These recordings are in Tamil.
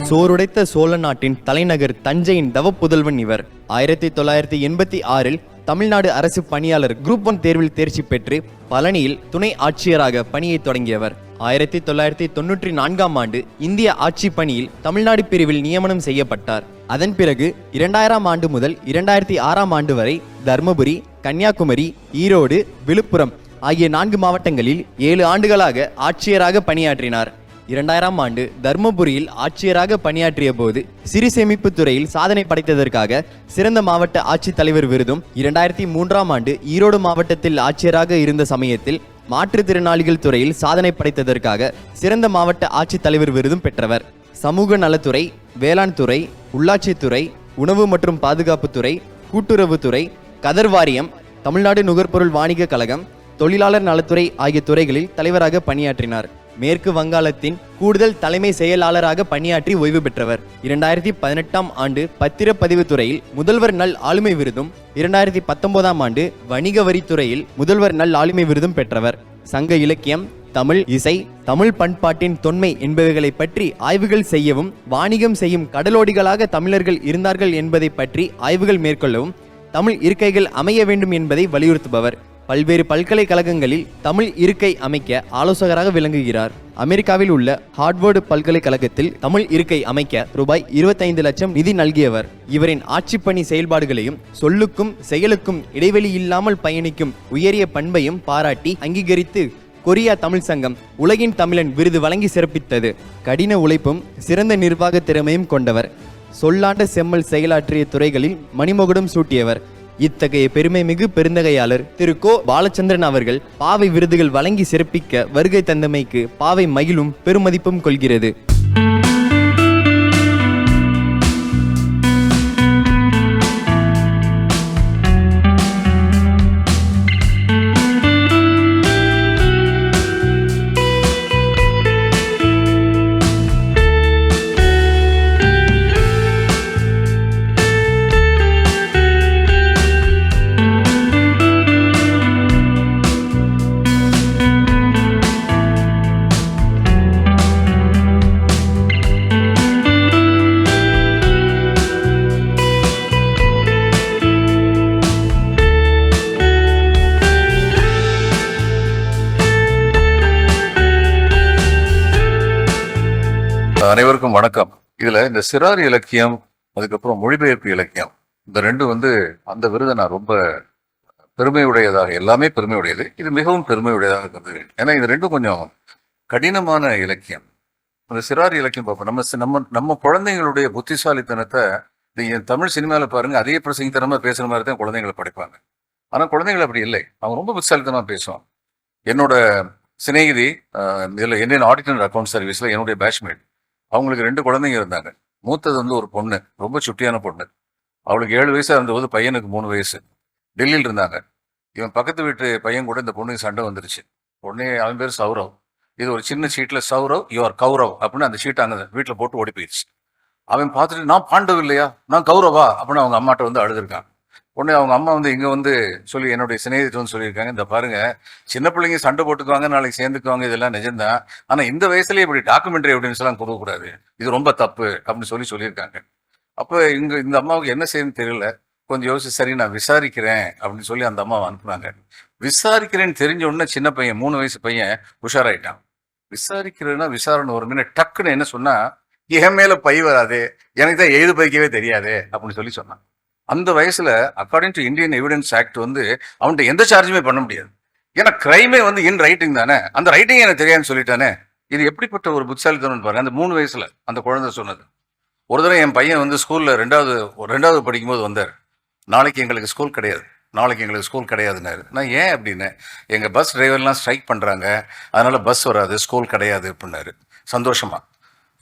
சோறுடைத்த சோழ நாட்டின் தலைநகர் தஞ்சையின் தவப்புதல்வன் இவர். 1986 தமிழ்நாடு அரசு பணியாளர் குரூப் 1 தேர்வில் தேர்ச்சி பெற்று பழனியில் துணை ஆட்சியராக பணியை தொடங்கியவர். 1994 இந்திய ஆட்சி பணியில் தமிழ்நாடு பிரிவில் நியமனம் செய்யப்பட்டார். அதன் பிறகு 2000 முதல் 2006 வரை தர்மபுரி, கன்னியாகுமரி, ஈரோடு, விழுப்புரம் ஆகிய 4 மாவட்டங்களில் 7 ஆண்டுகளாக ஆட்சியராக பணியாற்றினார். 2000 தர்மபுரியில் ஆட்சியராக பணியாற்றிய போது சிறு சேமிப்பு துறையில் சாதனை படைத்ததற்காக சிறந்த மாவட்ட ஆட்சித்தலைவர் விருதும், 2003 ஈரோடு மாவட்டத்தில் ஆட்சியராக இருந்த சமயத்தில் மாற்றுத்திறனாளிகள் துறையில் சாதனை படைத்ததற்காக சிறந்த மாவட்ட ஆட்சித்தலைவர் விருதும் பெற்றவர். சமூக நலத்துறை, வேளாண் துறை, உள்ளாட்சித்துறை, உணவு மற்றும் பாதுகாப்புத்துறை, கூட்டுறவுத்துறை, கதர் வாரியம், தமிழ்நாடு நுகர்பொருள் வாணிக கழகம், தொழிலாளர் நலத்துறை ஆகிய துறைகளில் தலைவராக பணியாற்றினார். மேற்கு வங்காளத்தின் கூடுதல் தலைமை செயலாளராக பணியாற்றி ஓய்வு பெற்றவர். 2018 பத்திரப்பதிவு துறையில் முதல்வர் நல் ஆளுமை விருதும், 2019 வணிக வரித்துறையில் முதல்வர் நல் ஆளுமை விருதும் பெற்றவர். சங்க இலக்கியம், தமிழ் இசை, தமிழ் பண்பாட்டின் தொன்மை என்பவைகளை பற்றி ஆய்வுகள் செய்யவும், வாணிகம் செய்யும் கடலோடிகளாக தமிழர்கள் இருந்தார்கள் என்பதை பற்றி ஆய்வுகள் மேற்கொள்ளவும், தமிழ் இருக்கைகள் அமைய வேண்டும் என்பதை வலியுறுத்துபவர். பல்வேறு பல்கலைக்கழகங்களில் தமிழ் இருக்கை அமைக்க ஆலோசகராக விளங்குகிறார். அமெரிக்காவில் உள்ள ஹார்வர்டு பல்கலைக்கழகத்தில் தமிழ் இருக்கை அமைக்க ரூபாய் 25 லட்சம் நிதி நல்கியவர். இவரின் ஆட்சிப்பணி செயல்பாடுகளையும் சொல்லுக்கும் செயலுக்கும் இடைவெளி இல்லாமல் பயணிக்கும் உயரிய பண்பையும் பாராட்டி அங்கீகரித்து கொரியா தமிழ் சங்கம் உலகின் தமிழன் விருது வழங்கி சிறப்பித்தது. கடின உழைப்பும் சிறந்த நிர்வாக திறமையும் கொண்டவர். சொல்லாண்ட செம்மல் செயலாற்றிய துறைகளில் மணிமகுடம் சூட்டியவர். இத்தகைய பெருமை மிகு பெருந்தகையாளர் திரு கோ பாலச்சந்திரன் அவர்கள் பாவை விருதுகள் வழங்கி சிறப்பிக்க வருகை தந்தமைக்கு பாவை மகிழும் பெருமதிப்பும் கொள்கிறது. அனைவருக்கும் வணக்கம். இதுல இந்த சிறார் இலக்கியம், அதுக்கப்புறம் மொழிபெயர்ப்பு இலக்கியம், இந்த ரெண்டும் அந்த விருதை நான் ரொம்ப பெருமையுடையதாக, எல்லாமே பெருமையுடையது, இது மிகவும் பெருமையுடையதாக கருதுகிறேன். ஏன்னா இது ரெண்டும் கொஞ்சம் கடினமான இலக்கியம். அந்த சிறார் இலக்கியம் பார்ப்போம். நம்ம குழந்தைங்களுடைய புத்திசாலித்தனத்தை தமிழ் சினிமாவில் பாருங்க, அதே பிரசங்கித்தனமா பேசுற மாதிரி தான் குழந்தைங்களை படைப்பாங்க. ஆனா குழந்தைகள் அப்படி இல்லை, அவங்க ரொம்ப புத்திசாலித்தனமா பேசுவாங்க. என்னோட சிநேகிதி இதுல இந்தியன் ஆடிட் அண்ட் அக்கௌண்ட் சர்வீஸ்ல என்னுடைய பேட்ச்மேட், அவங்களுக்கு 2 குழந்தைங்க இருந்தாங்க. மூத்தது ஒரு பொண்ணு, ரொம்ப சுட்டியான பொண்ணு. அவளுக்கு 7 வயசா இருந்தபோது பையனுக்கு 3 வயசு. டெல்லியில் இருந்தாங்க. இவன் பக்கத்து வீட்டு பையன் கூட இந்த பொண்ணுக்கு சண்டை வந்துருச்சு. உடனே அவன் பேர் சௌரவ். இது ஒரு சின்ன சீட்ல சௌரவ் யுவர் கௌரவ் அப்படின்னு அந்த சீட்டை அங்கே வீட்டில் போட்டு ஓடி போயிடுச்சு. அவன் பார்த்துட்டு நான் பாண்டவ் இல்லையா, நான் கௌரவா அப்படின்னு அவங்க அம்மாட்ட அழுதுருக்கான். உடனே அவங்க அம்மா இங்க சொல்லி என்னுடைய சிநேகிதத்தை சொல்லியிருக்காங்க, இந்த பாருங்க, சின்ன பிள்ளைங்க சண்டை போட்டுக்குவாங்க, நாளைக்கு சேர்ந்துக்குவாங்க, இதெல்லாம் நிஜம்தான். ஆனா இந்த வயசுலயே இப்படி டாக்குமெண்ட்ரி எவிடன்ஸ் எல்லாம் கொடுக்கக்கூடாது, இது ரொம்ப தப்பு அப்படின்னு சொல்லியிருக்காங்க. அப்ப இந்த அம்மாவுக்கு என்ன செய்யணும்னு தெரியல. கொஞ்சம் யோசிச்சு சரி நான் விசாரிக்கிறேன் அப்படின்னு சொல்லி அந்த அம்மாவை அனுப்புனாங்க. விசாரிக்கிறேன்னு தெரிஞ்ச உடனே சின்ன பையன், 3 வயசு பையன் உஷாராயிட்டான். விசாரிக்கிறேன்னா விசாரணை ஒரு மினிட் டக்குன்னு என்ன சொன்னா, என் மேல பை வராது, எனக்கு தான் எழுது பதிக்கவே தெரியாது அப்படின்னு சொன்னான். அந்த வயசுல according to Indian evidence act அவன்கிட்ட எந்த சார்ஜுமே பண்ண முடியாது. ஏன்னா கிரைமே இன் ரைட்டிங் தானே, அந்த ரைட்டிங் எனக்கு தெரியாதுன்னு சொல்லிட்டானே. இது எப்படிப்பட்ட ஒரு புத்திசாலித்தனம் பாருங்க. அந்த 3 வயசுல அந்த குழந்தை சொன்னது. ஒரு தடவை என் பையன் ஸ்கூல்ல ரெண்டாவது படிக்கும்போது வந்தார். நாளைக்கு எங்களுக்கு ஸ்கூல் கிடையாதுன்னாரு. நான் ஏன் அப்படின்னு, எங்க பஸ் டிரைவர்லாம் ஸ்ட்ரைக் பண்றாங்க, அதனால பஸ் வராது, ஸ்கூல் கிடையாது அப்படின்னாரு. சந்தோஷமா,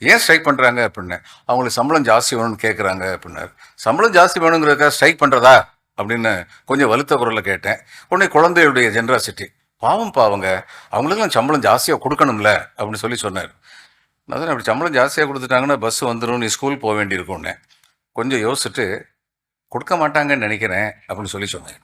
ஏன் ஸ்ட்ரைக் பண்றாங்க அப்படின்னு, அவங்களுக்கு சம்பளம் ஜாஸ்தி வேணும்னு கேட்குறாங்க அப்படின்னாரு. சம்பளம் ஜாஸ்தி வேணுங்கிறதுக்காக ஸ்ட்ரைக் பண்றதா அப்படின்னு கொஞ்சம் வலுத்த குரல்ல கேட்டேன். உடனே குழந்தையுடைய ஜெனராசிட்டி, பாவங்க, அவங்களுக்குலாம் சம்பளம் ஜாஸ்தியாக கொடுக்கணும்ல அப்படின்னு சொன்னார். நான் அப்படி சம்பளம் ஜாஸ்தியாக கொடுத்துட்டாங்கன்னா பஸ் வந்துடும், நீ ஸ்கூல் போக வேண்டியிருக்கும்னு கொஞ்சம் யோசிச்சுட்டு, கொடுக்க மாட்டாங்கன்னு நினைக்கிறேன் அப்படின்னு சொன்னேன்.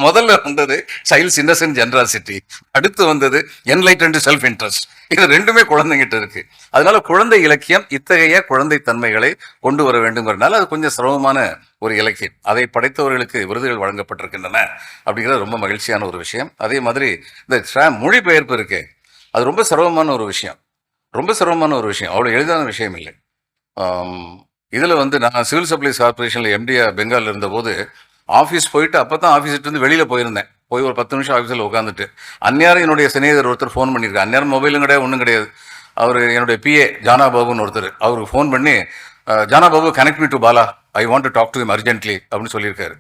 முதல்ல வந்தது சைல்ட்ஸ் இன்னசென்ட் ஜெனராசிட்டி, அடுத்து வந்தது என்லைட்டன்ட் செல்ஃப் இன்ட்ரெஸ்ட். இது ரெண்டுமே குழந்தைங்கிட்ட இருக்கு. அதனால குழந்தை இலக்கியம் இத்தகைய குழந்தை தன்மைகளை கொண்டு வர வேண்டுங்கிறதுனால அது கொஞ்சம் சிரமமான ஒரு இலக்கியம். அதை படைத்தவர்களுக்கு விருதுகள் வழங்கப்பட்டிருக்கின்றன அப்படிங்கிறது ரொம்ப மகிழ்ச்சியான ஒரு விஷயம். அதே மாதிரி இந்த மொழிபெயர்ப்பு இருக்கு, அது ரொம்ப சிரமமான ஒரு விஷயம், ரொம்ப சிரமமான ஒரு விஷயம், அவ்வளோ எளிதான விஷயம் இல்லை. இதில் வந்து நான் சிவில் சப்ளைஸ் கார்பரேஷனில் எம்டியா பெங்காலில் இருந்தபோது ஆஃபீஸ் போயிட்டு அப்போ தான் ஆஃபீஸ்ட்டு வெளியில் போயிருந்தேன். போய் ஒரு 10 நிமிஷம் ஆஃபீஸில் உட்காந்துட்டு அந்நேரம் என்னுடைய சிநேகிதர் ஒருத்தர் ஃபோன் பண்ணியிருக்காரு. அந்நேரம் மொபைலும் கிடையாது, ஒன்றும் கிடையாது. அவர் என்னுடைய பிஏ ஜானா பாபுன்னு ஒருத்தர், அவருக்கு ஃபோன் பண்ணி Jana Babu connect me to Bala, I want to talk to him urgently அப்படின்னு சொல்லியிருக்காரு.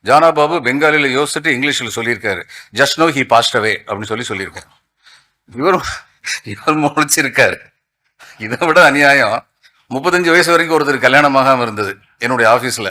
ஜானா பாபு பெங்காலியில் யோசிச்சுட்டு இங்கிலீஷில் சொல்லியிருக்காரு, just now he passed away அப்படின்னு சொல்லியிருக்காரு. இவர் முழிச்சிருக்காரு. இதை விட அநியாயம், 35 வயசு வரைக்கும் ஒருத்தர் கல்யாணமாகாமல் இருந்தது என்னுடைய ஆஃபீஸில்.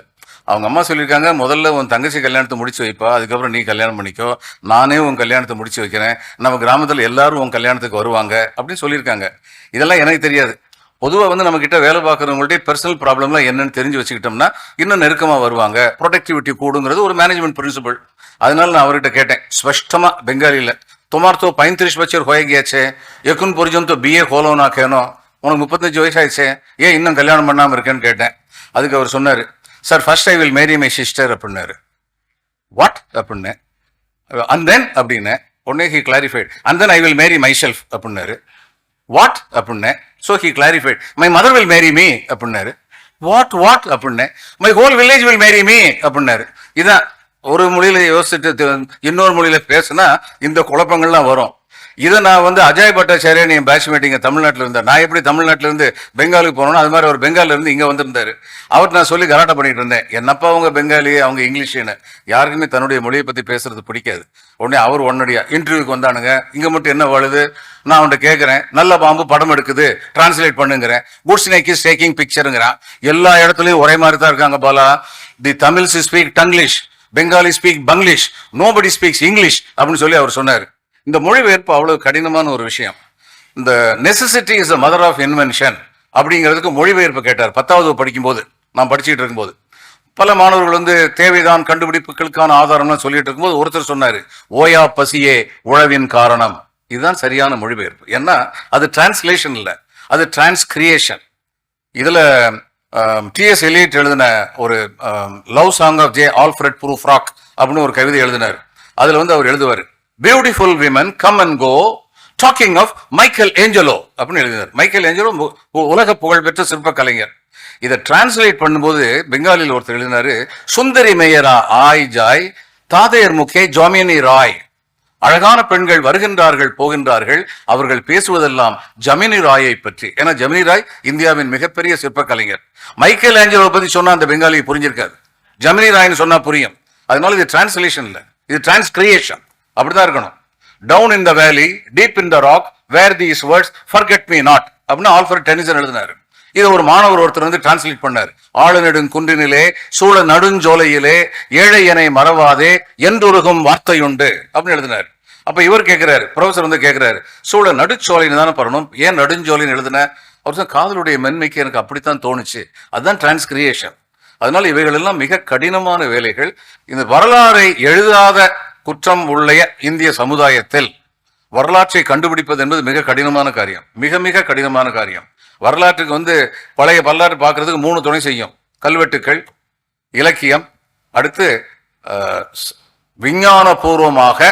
அவங்க அம்மா சொல்லியிருக்காங்க, முதல்ல உன் தங்கச்சி கல்யாணத்தை முடிச்சு வைப்பா, அதுக்கப்புறம் நீ கல்யாணம் பண்ணிக்கோ, நானே உன் கல்யாணத்தை முடிச்சு வைக்கிறேன், நம்ம கிராமத்தில் எல்லாரும் உன் கல்யாணத்துக்கு வருவாங்க அப்படின்னு சொல்லியிருக்காங்க. இதெல்லாம் எனக்கு தெரியாது. பொதுவாக வந்து நம்ம கிட்ட வேலை பார்க்குறவங்கள்ட்ட பர்சனல் ப்ராப்ளம்லாம் என்னன்னு தெரிஞ்சு வச்சுக்கிட்டோம்னா இன்னும் நெருக்கமாக வருவாங்க, ப்ரொடக்டிவிட்டி கூடுங்கிறது ஒரு மேனேஜ்மெண்ட் பிரின்சிபல். அதனால நான் அவர்கிட்ட கேட்டேன் ஸ்பஷ்டமாக பெங்காலியில், தொமார் தோ 35 बच्चे हो गए எக்குன் பொரிஜம் தோ பிஏ கோலோனா கேனோ, உனக்கு 35 வயசு ஆயிடுச்சே, ஏன் இன்னும் கல்யாணம் பண்ணாமல் இருக்கேன்னு கேட்டேன். அதுக்கு அவர் சொன்னார், sir first I will Mary my sister அப்படின்னாரு. வாட் அப்படின்னு அண்ட் தென் அப்படின்னு உடனே he clarified, and then I will Mary my self அப்படின்னாரு. வாட் அப்படின்னு, so he clarified, my mother will marry me அப்படின்னாரு. வாட் அப்படின்னு, my whole village will marry me அப்படின்னாரு. இதான் ஒரு மொழியில யோசிச்சுட்டு இன்னொரு மொழியில பேசுனா இந்த குழப்பங்கள்லாம் வரும். இதை நான் வந்து அஜய் பட்டாச்சாரியன் என் பேட்ச்மேட் இங்கே தமிழ்நாட்டில் இருந்தார். நான் எப்படி தமிழ்நாட்டில இருந்து பெங்காலுக்கு போனோம்னா அது மாதிரி அவர் பெங்காலில் இருந்து இங்கே வந்திருந்தாரு. அவர்கிட்ட நான் சொல்லி கலாட்டா பண்ணிட்டு இருந்தேன், என்னப்பா அவங்க பெங்காலி அவங்க இங்கிலீஷ்னு. யாருக்குமே தன்னுடைய மொழியை பற்றி பேசுறது பிடிக்காது. உடனே அவர் உடனடியா இன்டர்வியூக்கு வந்தானுங்க, இங்கே மட்டும் என்ன வாழுது, நான் அவன்கிட்ட கேட்குறேன், நல்ல பாம்பு படம் எடுக்குது டிரான்ஸ்லேட் பண்ணுங்கிறேன், குட்ஸ் நைக் இஸ் டேக்கிங் பிக்சருங்கிறான். எல்லா இடத்துலையும் ஒரே மாதிரி தான் இருக்காங்க Bala. The Tamils speak Tanglish, Bengali speak Banglish, nobody speaks English அப்படின்னு சொல்லி அவர் சொன்னார். இந்த மொழிபெயர்ப்பு அவ்வளவு கடினமான ஒரு விஷயம். இந்த necessity is the mother of invention அப்படிங்கிறதுக்கு மொழிபெயர்ப்பு கேட்டார் 10வது படிக்கும்போது. நான் படிச்சுட்டு இருக்கும்போது பல மாணவர்கள் வந்து தேவைதான் கண்டுபிடிப்புகளுக்கான ஆதாரம்லாம் சொல்லிட்டு இருக்கும்போது ஒருத்தர் சொன்னாரு, ஓயா பசியே உழவின் காரணம். இதுதான் சரியான மொழிபெயர்ப்பு. ஏன்னா அது டிரான்ஸ்லேஷன் இல்லை, அது டிரான்ஸ்கிரியேஷன். இதுல டிஎஸ் எலியட் எழுதின ஒரு love song of J Alfred Prufrock அப்படின்னு ஒரு கவிதை எழுதினார். அதுல வந்து அவர் எழுதுவார், beautiful women come and go talking of Michelangelo அப்படின்னு எழுதினார். மைக்கேல் ஏஞ்சலோ உலக புகழ்பெற்ற சிற்ப கலைஞர். இதை டிரான்ஸ்லேட் பண்ணும்போது பெங்காலியில் ஒருத்தர் எழுதினாரு, சுந்தரி மேயரா ஆய் ஜாய் தாதேர் முகே ஜாமினி ராய். அழகான பெண்கள் வருகின்றார்கள் போகின்றார்கள், அவர்கள் பேசுவதெல்லாம் ஜமினி ராயை பற்றி. ஏன்னா ஜமினி ராய் இந்தியாவின் மிகப்பெரிய சிற்ப கலைஞர். மைக்கேல் ஏஞ்சலோ பத்தி சொன்னா அந்த பெங்காலி புரிஞ்சிருக்காது, ஜமினி ராய்னு சொன்னா புரியும். அதனால இது டிரான்ஸ்லேஷன் இல்லை, இது டிரான்ஸ்கிரியேஷன். அப்படிதான் இருக்கணும். Down in the valley deep in the rock where these words forget me not அப்படின்னு ஆல்ஃபிரட் டெனிசன் எழுதினாரு. இதை ஒரு மாணவர் ஒருத்தர் வந்து டிரான்ஸ்லேட் பண்ணார். ஆழ நெடுங் குன்றினிலே சூழ நடுஞ்சோலையிலே ஏழை எனை மறவாதே என்றுருகும் வார்த்தையுண்டு அப்படின்னு எழுதினார். அப்ப இவர் கேட்கிறாரு, ப்ரொஃபசர் வந்து கேட்கிறாரு, சூழ நடுச்சோலைன்னு தானே பண்ணணும், ஏன் நடுஞ்சோலைன்னு எழுதின? அவர் காதலுடைய மென்மைக்கு எனக்கு அப்படித்தான் தோணுச்சு, அதுதான் டிரான்ஸ்கிரியேஷன். அதனால இவைகள் எல்லாம் மிக கடினமான வேலைகள். இந்த வரலாறை எழுதாத குற்றம் உள்ள இந்திய சமுதாயத்தில் வரலாற்றை கண்டுபிடிப்பது என்பது மிக கடினமான காரியம், மிக மிக கடினமான காரியம். வரலாற்றுக்கு வந்து பழைய வரலாற்று பார்க்கறதுக்கு 3 துணை செய்யும்: கல்வெட்டுக்கள், இலக்கியம், அடுத்து விஞ்ஞான பூர்வமாக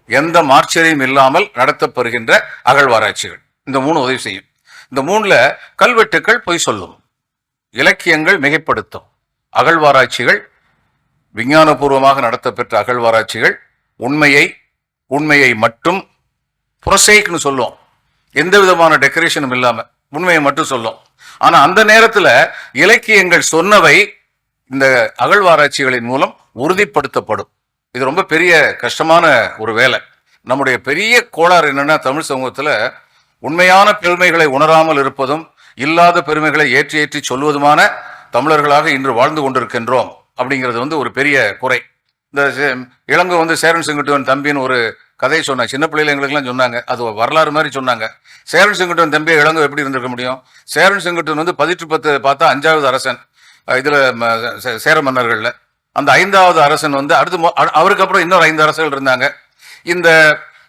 எந்த மார்ச்சரியும் இல்லாமல் நடத்தப்படுகின்ற அகழ்வாராய்ச்சிகள். இந்த 3 உதவி செய்யும். இந்த 3ல கல்வெட்டுக்கள் பொய் சொல்லும், இலக்கியங்கள் மிகைப்படுத்தும், அகழ்வாராய்ச்சிகள் விஞ்ஞானபூர்வமாக நடத்தப்பெற்ற அகழ்வாராய்ச்சிகள் உண்மையை மட்டும் புரசைக்னு சொல்லும், எந்த விதமான டெக்கரேஷனும் இல்லாம உண்மையை மட்டும் சொல்லும். ஆனா அந்த நேரத்துல இலக்கியங்கள் சொன்னவை இந்த அகழ்வாராய்ச்சிகளின் மூலம் உறுதிப்படுத்தப்படும். இது ரொம்ப பெரிய கஷ்டமான ஒரு வேலை. நம்முடைய பெரிய கோளாறு என்னன்னா, தமிழ் சமூகத்துல உண்மையான பெருமைகளை உணராமல் இருப்பதும் இல்லாத பெருமைகளை ஏற்றி ஏற்றி சொல்வதுமான தமிழர்களாக இன்று வாழ்ந்து கொண்டிருக்கின்றோம் அப்படிங்கிறது வந்து ஒரு பெரிய குறை. இந்த இளங்கோ வந்து சேரன் செங்குட்டுவன் தம்பின்னு ஒரு கதையை சொன்னாங்க, சின்ன பிள்ளைகள் எங்களுக்குலாம் சொன்னாங்க, அது வரலாறு மாதிரி சொன்னாங்க. சேரன் செங்குட்டுவன் தம்பியை இளங்கோ எப்படி இருந்திருக்க முடியும்? சேரன் செங்குட்டுவன் வந்து 1810 பார்த்தா 5வது அரசன் இதுல சேர மன்னர்கள்ல. அந்த 5வது அரசன் வந்து அவருக்கு அப்புறம் இன்னொரு 5 அரசர்கள் இருந்தாங்க. இந்த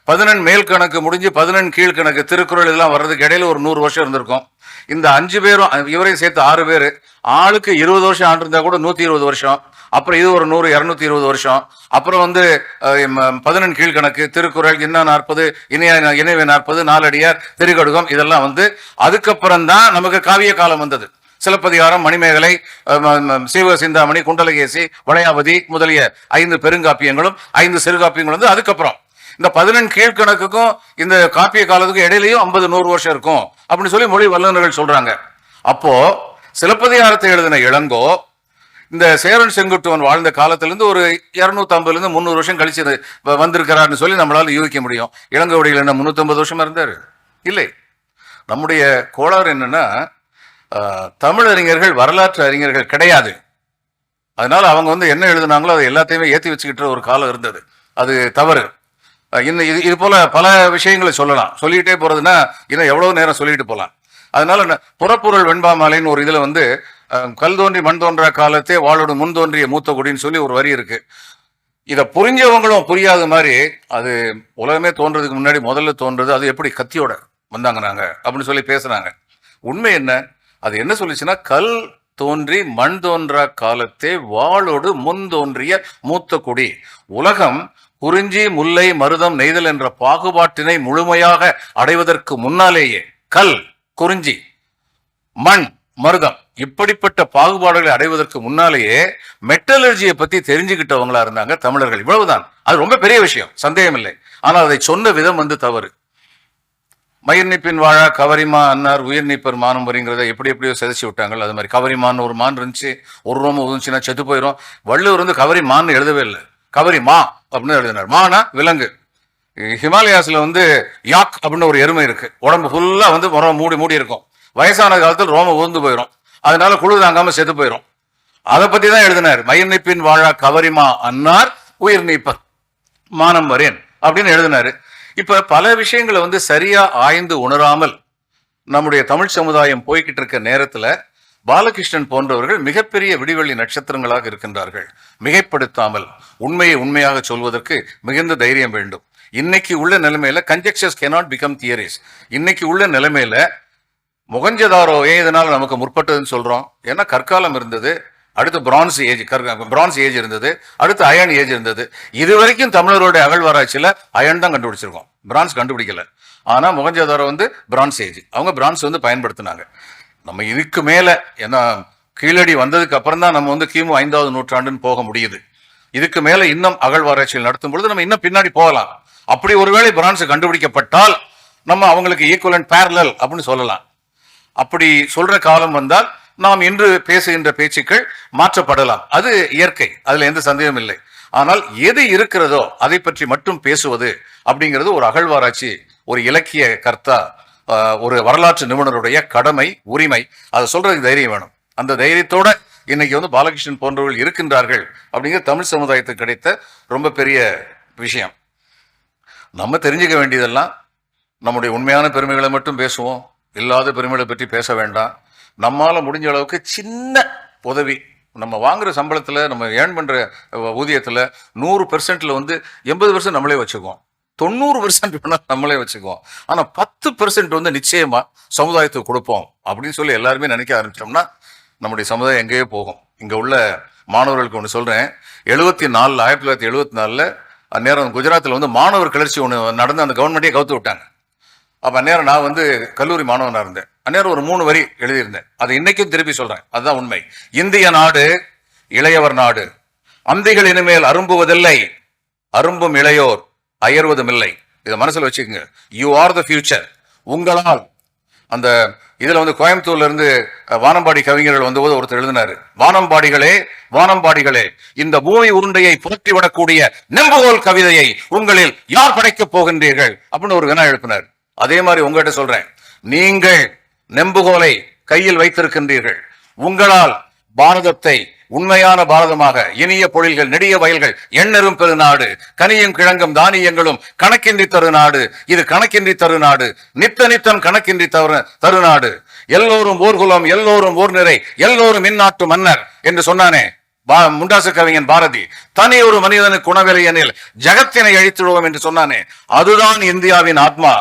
11 மேல் கணக்கு முடிஞ்சு 11 கீழ்கணக்கு திருக்குறள் இதெல்லாம் வர்றதுக்கு இடையில ஒரு 100 வருஷம் இருந்திருக்கும். இந்த 5 பேரும் இவரையும் சேர்த்து 6 பேர் ஆளுக்கு 20 வருஷம் ஆண்டு இருந்தா கூட 120 வருஷம். அப்புறம் இது ஒரு 100 220 வருஷம். அப்புறம் வந்து 11 கீழ்கணக்கு திருக்குறள் இன்னா 40 இணைவே 40 நாலடியார் திருக்கடுகம் இதெல்லாம் வந்து அதுக்கப்புறம் தான் நமக்கு காவிய காலம் வந்தது. சிலப்பதிகாரம், மணிமேகலை, சீவக சிந்தாமணி, குண்டலகேசி, வளையாபதி முதலிய 5 பெருங்காப்பியங்களும் 5 சிறுகாப்பியங்களும் வந்து அதுக்கப்புறம். இந்த 11 கீழ்கணக்குக்கும் இந்த காப்பிய காலத்துக்கும் இடையிலையும் 50-100 வருஷம் இருக்கும் அப்படின்னு சொல்லி மொழி வல்லுநர்கள் சொல்றாங்க. அப்போ சிலப்பதிகாரத்தை எழுதின இளங்கோ இந்த சேரன் செங்குட்டுவன் வாழ்ந்த காலத்திலிருந்து ஒரு 250 300 வருஷம் கழிச்சு வந்திருக்கிறார்னு சொல்லி நம்மளால யூகிக்க முடியும். இளங்கோவடிகள் என்ன 350 வருஷமா இருந்தாரு? இல்லை. நம்முடைய கோளாறு என்னன்னா, தமிழறிஞர்கள் வரலாற்று அறிஞர்கள் கிடையாது. அதனால அவங்க வந்து என்ன எழுதுனாங்களோ அதை எல்லாத்தையுமே ஏற்றி வச்சுக்கிட்ட ஒரு காலம் இருந்தது. அது தவறு. இன்னும் இது போல பல விஷயங்களை சொல்லலாம். சொல்லிக்கிட்டே போறதுன்னா இன்னும் எவ்வளவு நேரம் சொல்லிட்டு போகலாம். அதனால புறப்பொருள் வெண்பாமாலைன்னு ஒரு இதுல வந்து கல் தோன்றி மண் தோன்றா காலத்தே வாளோடு முன் தோன்றிய மூத்த குடின்னு சொல்லி ஒரு வரி இருக்கு. இதை புரிஞ்சவங்களும் புரியாத மாதிரி அது உலகமே தோன்றதுக்கு முன்னாடி முதல்ல தோன்றது அது எப்படி கத்தியோட வந்தாங்க நாங்க அப்படின்னு சொல்லி பேசுனாங்க. உண்மை என்ன? அது என்ன சொல்லிச்சுன்னா, கல் தோன்றி மண் தோன்றா காலத்தே வாளோடு முன் தோன்றிய மூத்த குடி. உலகம் குறிஞ்சி முல்லை மருதம் நெய்தல் என்ற பாகுபாட்டினை முழுமையாக அடைவதற்கு முன்னாலேயே கல் குறிஞ்சி மண் மருதம் இப்படிப்பட்ட பாகுபாடுகளை அடைவதற்கு முன்னாலேயே மெட்டலர்ஜியை பத்தி தெரிஞ்சுக்கிட்டவங்களா இருந்தாங்க தமிழர்கள். இவ்வளவுதான். அது ரொம்ப பெரிய விஷயம், சந்தேகம் இல்லை. ஆனால் அதை சொன்ன விதம் வந்து தவறு. மயிர்நிப்பின் வாழா கவரிமா அன்னார் உயிர் நீப்பர் மானம் வரிங்கிறத எப்படியோ செதைச்சு விட்டாங்க. அது மாதிரி கவரிமான்னு ஒரு மான் இருந்துச்சு, ஒரு ரோமம் உதுச்சுன்னா செத்து போயிடும். வள்ளுவர் வந்து கவரி மான்னு எழுதவே இல்லை, கவரி மா அப்படின்னு எழுதினார். மானா விலங்கு. ஹிமாலயாஸ்ல வந்து யாக் அப்படின்னு ஒரு எருமை இருக்கு, உடம்பு ஃபுல்லா வந்து மூடி இருக்கும். வயசான காலத்தில் ரோமம் உதிர்ந்து போயிடும், அதனால குளிர் தாங்காம செத்து போயிடும். அதை பத்தி தான் எழுதினார். மயிர்நிப்பின் வாழா கவரிமா அன்னார் உயிர் நீப்பர் மானம் வரேன் அப்படின்னு எழுதினாரு. இப்ப பல விஷயங்களை வந்து சரியா ஆய்ந்து உணராமல் நம்முடைய தமிழ் சமுதாயம் போய்கிட்டு இருக்க நேரத்துல பாலகிருஷ்ணன் போன்றவர்கள் மிகப்பெரிய விடிவெள்ளி நட்சத்திரங்களாக இருக்கின்றார்கள். மிகைப்படுத்தாமல் உண்மையை உண்மையாக சொல்வதற்கு மிகுந்த தைரியம் வேண்டும். இன்னைக்கு உள்ள நிலைமையில கன்ஜெக்சர்ஸ் cannot become theories. இன்னைக்கு உள்ள நிலைமையில மொகஞ்சதாரோ ஏன் இதனால நமக்கு முற்பட்டதுன்னு சொல்றோம்? ஏன்னா கற்காலம் இருந்தது, அடுத்து பிரான்ஸ் ஏஜ் இருந்தது, அடுத்து அயன் ஏஜ் இருந்தது. இது வரைக்கும் தமிழருடைய அகழ்வாராய்ச்சியில அயன் தான் கண்டுபிடிச்சிருக்கோம், பிரான்ஸ் கண்டுபிடிக்கல. ஆனா மொகஞ்சதாரோ வந்து பிரான்ஸ் ஏஜ், அவங்க பிரான்ஸ் வந்து பயன்படுத்தினாங்க. நம்ம இதுக்கு மேல ஏன்னா கீழடி வந்ததுக்கு அப்புறம் தான் நம்ம வந்து கிமு 5வது நூற்றாண்டுன்னு போக முடியுது. இதுக்கு மேல இன்னும் அகழ்வாராய்ச்சியில் நடத்தும் பொழுது நம்ம இன்னும் பின்னாடி போகலாம். அப்படி ஒருவேளை பிரான்ஸ் கண்டுபிடிக்கப்பட்டால் நம்ம அவங்களுக்கு ஈக்குவலன்ட் பேரலல் அப்படின்னு சொல்லலாம். அப்படி சொல்ற காலம் வந்தால் நாம் இன்று பேசுகின்ற பேச்சுக்கள் மாற்றப்படலாம். அது இயற்கை, அதுல எந்த சந்தேகம் இல்லை. ஆனால் எது இருக்கிறதோ அதை பற்றி மட்டும் பேசுவது அப்படிங்கிறது ஒரு அகழ்வாராய்ச்சி, ஒரு இலக்கிய கர்த்தா, ஒரு வரலாற்று நிபுணருடைய கடமை, உரிமை. அதை சொல்றதுக்கு தைரியம் வேணும். அந்த தைரியத்தோட இன்னைக்கு வந்து பாலகிருஷ்ணன் போன்றவர்கள் இருக்கின்றார்கள் அப்படிங்கிற தமிழ் சமுதாயத்துக்கு கிடைத்த ரொம்ப பெரிய விஷயம். நம்ம தெரிஞ்சுக்க வேண்டியதெல்லாம் நம்முடைய உண்மையான பெருமைகளை மட்டும் பேசுவோம், இல்லாத பெருமைகளை பற்றி பேச வேண்டாம். நம்மால முடிஞ்ச அளவுக்கு சின்ன உதவி, நம்ம வாங்குற சம்பளத்துல, நம்ம ஏர்ன் பண்ற ஊதியத்துல 100%ல வந்து 80% நம்மளே வச்சுக்குவோம், 90% நம்மளே வச்சுக்குவோம். ஆனா 10% வந்து நிச்சயமா சமுதாயத்துக்கு கொடுப்போம் அப்படின்னு சொல்லி எல்லாருமே நினைக்க ஆரம்பிச்சோம்னா நம்முடைய சமுதாயம் எங்கேயோ போகும். இங்க உள்ள மாணவர்களுக்கு ஒன்று சொல்றேன். 1974 அந்நேரம் குஜராத்தில் வந்து மாணவர் கிளர்ச்சி ஒன்று நடந்து அந்த கவர்மெண்ட்டே கவுத்து விட்டாங்க. அப்ப அந்நேரம் நான் வந்து கல்லூரி மாணவனாக இருந்தேன். அந்நேரம் ஒரு 3 வரி எழுதியிருந்தேன். அதை இன்னைக்கும் திருப்பி சொல்றேன், அதுதான் உண்மை. இந்திய நாடு இளையவர் நாடு, அந்திகள் இனிமேல் அரும்புவதில்லை, அரும்பும் இளையோர் அயர்வதும் இல்லை. இதை மனசுல வச்சுக்கோங்க. You are the future. உங்களால் அந்த இதுல வந்து கோயம்புத்தூர்ல இருந்து வானம்பாடி கவிஞர்கள் வந்தபோது ஒருத்தர் எழுதினாரு, வானம்பாடிகளே வானம்பாடிகளே, இந்த பூமி உருண்டையை புரட்டி விடக்கூடிய நெம்புகோல் கவிதையை உங்களில் யார் படைக்கப் போகின்றீர்கள் அப்படின்னு ஒரு வினா எழுப்பினார். அதே மாதிரி உங்ககிட்ட சொல்றேன், நீங்கள் நெம்புகோலை கையில் வைத்திருக்கின்றீர்கள். உங்களால் பாரதத்தை உண்மையான பாரதமாக, இனிய பொழில்கள் நெடிய வயல்கள் எண்ணெரும் பெருநாடு, கனியும் கிழங்கும் தானியங்களும் கணக்கின்றி தருநாடு, இது கணக்கின்றி தருநாடு, நித்தம் கணக்கின்றி தருநாடு, எல்லோரும் ஓர் குலம், எல்லோரும் ஓர் நிறை, எல்லோரும் இந்நாட்டு மன்னர் என்று சொன்னானே முண்டாசு கவிஞன் பாரதி, தனி ஒரு மனிதனுக்கு குணவில்லை எனில் ஜகத்தினை அழித்துடுவோம் என்று சொன்னானே, அதுதான் இந்தியாவின் ஆத்மா.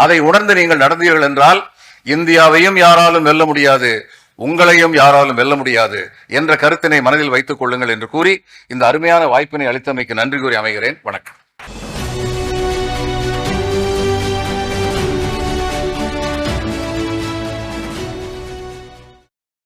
அதை உணர்ந்து நீங்கள் நடந்தீர்கள் என்றால் இந்தியாவையும் யாராலும் வெல்ல முடியாது, உங்களையும் யாராலும் வெல்ல முடியாது என்ற கருத்தினை மனதில் வைத்துக் கொள்ளுங்கள் என்று கூறி இந்த அருமையான வாய்ப்பினை அளித்தமைக்கு நன்றி கூறி அமைகிறேன். வணக்கம்.